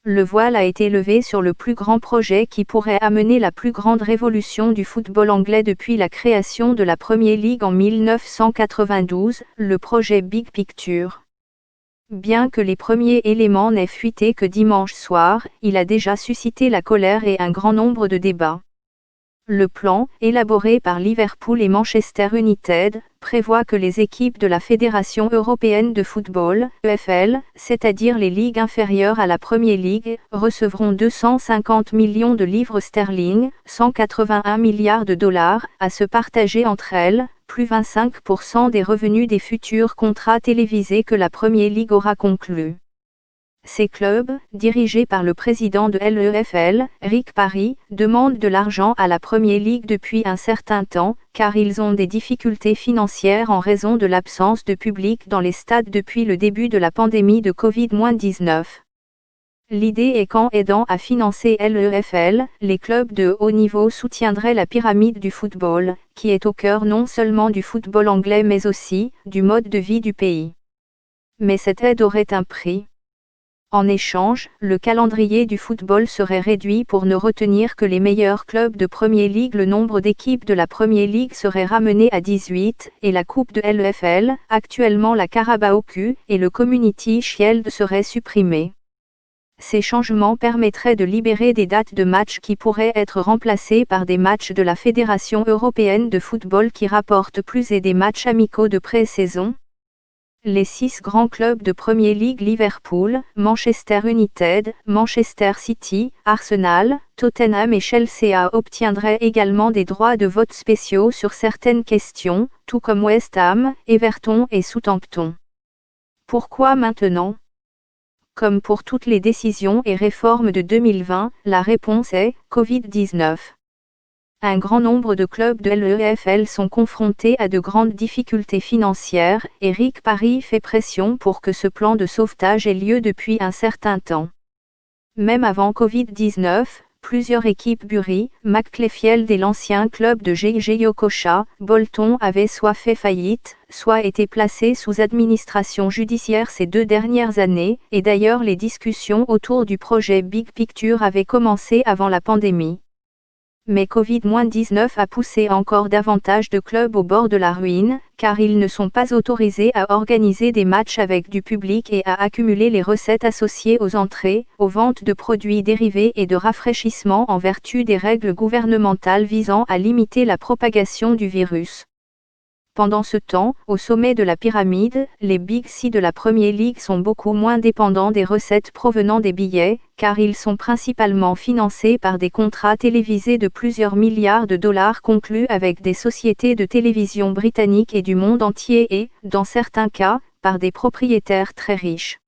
Le voile a été levé sur le plus grand projet qui pourrait amener la plus grande révolution du football anglais depuis la création de la Premier League en 1992, le projet Big Picture. Bien que les premiers éléments n'aient fuité que dimanche soir, il a déjà suscité la colère et un grand nombre de débats. Le plan, élaboré par Liverpool et Manchester United, prévoit que les équipes de la Fédération européenne de football, EFL, c'est-à-dire les ligues inférieures à la Premier League, recevront 250 millions de livres sterling, 181 milliards de dollars, à se partager entre elles, plus 25% des revenus des futurs contrats télévisés que la Premier League aura conclus. Ces clubs, dirigés par le président de l'EFL, Rick Parry, demandent de l'argent à la Premier League depuis un certain temps, car ils ont des difficultés financières en raison de l'absence de public dans les stades depuis le début de la pandémie de Covid-19. L'idée est qu'en aidant à financer l'EFL, les clubs de haut niveau soutiendraient la pyramide du football, qui est au cœur non seulement du football anglais mais aussi du mode de vie du pays. Mais cette aide aurait un prix. En échange, le calendrier du football serait réduit pour ne retenir que les meilleurs clubs de Premier League. Le nombre d'équipes de la Premier League serait ramené à 18, et la coupe de l'EFL, actuellement la Carabao Cup, et le Community Shield seraient supprimés. Ces changements permettraient de libérer des dates de matchs qui pourraient être remplacées par des matchs de la Fédération européenne de football qui rapportent plus et des matchs amicaux de pré-saison. Les 6 grands clubs de Premier League Liverpool, Manchester United, Manchester City, Arsenal, Tottenham et Chelsea obtiendraient également des droits de vote spéciaux sur certaines questions, tout comme West Ham, Everton et Southampton. Pourquoi maintenant ? Comme pour toutes les décisions et réformes de 2020, la réponse est Covid-19. Un grand nombre de clubs de l'EFL sont confrontés à de grandes difficultés financières, et Rick Parry fait pression pour que ce plan de sauvetage ait lieu depuis un certain temps. Même avant Covid-19, plusieurs équipes Bury, Macclesfield et l'ancien club de J.J. Okocha, Bolton avaient soit fait faillite, soit été placées sous administration judiciaire ces 2 dernières années, et d'ailleurs les discussions autour du projet Big Picture avaient commencé avant la pandémie. Mais Covid-19 a poussé encore davantage de clubs au bord de la ruine, car ils ne sont pas autorisés à organiser des matchs avec du public et à accumuler les recettes associées aux entrées, aux ventes de produits dérivés et de rafraîchissement en vertu des règles gouvernementales visant à limiter la propagation du virus. Pendant ce temps, au sommet de la pyramide, les Big Six de la Premier League sont beaucoup moins dépendants des recettes provenant des billets, car ils sont principalement financés par des contrats télévisés de plusieurs milliards de dollars conclus avec des sociétés de télévision britanniques et du monde entier et, dans certains cas, par des propriétaires très riches.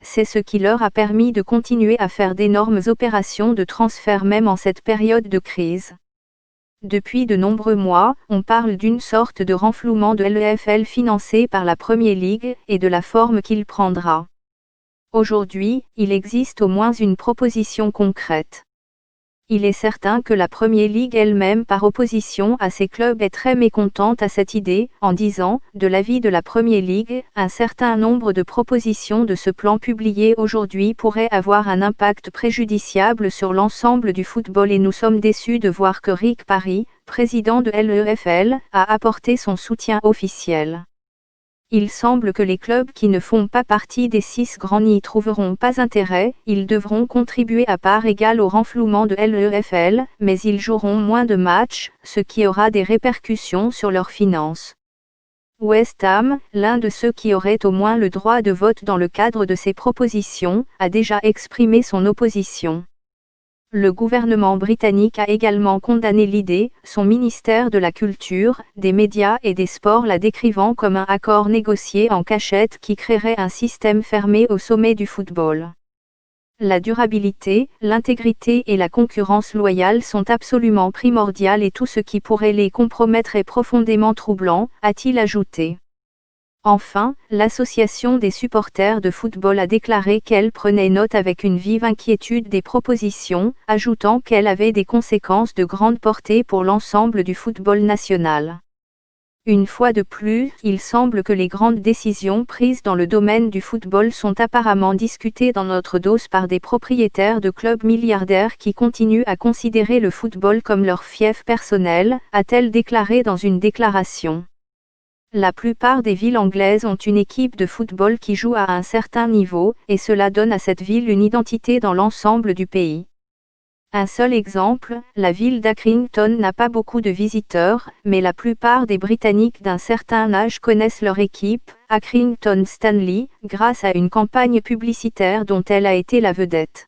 C'est ce qui leur a permis de continuer à faire d'énormes opérations de transfert même en cette période de crise. Depuis de nombreux mois, on parle d'une sorte de renflouement de l'EFL financé par la Premier League et de la forme qu'il prendra. Aujourd'hui, il existe au moins une proposition concrète. Il est certain que la Premier League elle-même par opposition à ces clubs est très mécontente à cette idée, en disant, de l'avis de la Premier League, un certain nombre de propositions de ce plan publié aujourd'hui pourraient avoir un impact préjudiciable sur l'ensemble du football et nous sommes déçus de voir que Rick Parry, président de l'EFL, a apporté son soutien officiel. Il semble que les clubs qui ne font pas partie des 6 grands n'y trouveront pas intérêt, ils devront contribuer à part égale au renflouement de l'EFL, mais ils joueront moins de matchs, ce qui aura des répercussions sur leurs finances. West Ham, l'un de ceux qui auraient au moins le droit de vote dans le cadre de ces propositions, a déjà exprimé son opposition. Le gouvernement britannique a également condamné l'idée, son ministère de la Culture, des Médias et des Sports la décrivant comme un accord négocié en cachette qui créerait un système fermé au sommet du football. La durabilité, l'intégrité et la concurrence loyale sont absolument primordiales et tout ce qui pourrait les compromettre est profondément troublant, a-t-il ajouté. Enfin, l'association des supporters de football a déclaré qu'elle prenait note avec une vive inquiétude des propositions, ajoutant qu'elle avait des conséquences de grande portée pour l'ensemble du football national. Une fois de plus, il semble que les grandes décisions prises dans le domaine du football sont apparemment discutées dans notre dos par des propriétaires de clubs milliardaires qui continuent à considérer le football comme leur fief personnel, a-t-elle déclaré dans une déclaration. La plupart des villes anglaises ont une équipe de football qui joue à un certain niveau, et cela donne à cette ville une identité dans l'ensemble du pays. Un seul exemple, la ville d'Accrington n'a pas beaucoup de visiteurs, mais la plupart des Britanniques d'un certain âge connaissent leur équipe, Accrington Stanley, grâce à une campagne publicitaire dont elle a été la vedette.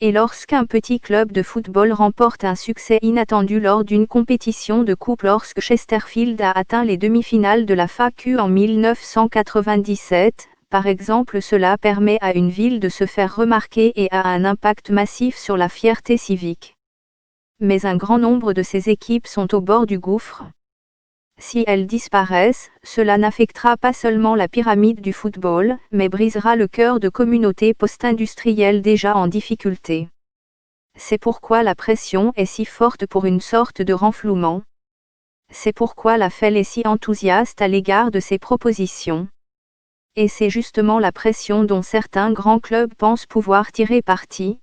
Et lorsqu'un petit club de football remporte un succès inattendu lors d'une compétition de coupe, lorsque Chesterfield a atteint les demi-finales de la FA-Cup en 1997, par exemple, cela permet à une ville de se faire remarquer et a un impact massif sur la fierté civique. Mais un grand nombre de ces équipes sont au bord du gouffre. Si elles disparaissent, cela n'affectera pas seulement la pyramide du football, mais brisera le cœur de communautés post-industrielles déjà en difficulté. C'est pourquoi la pression est si forte pour une sorte de renflouement. C'est pourquoi la FEL est si enthousiaste à l'égard de ces propositions. Et c'est justement la pression dont certains grands clubs pensent pouvoir tirer parti,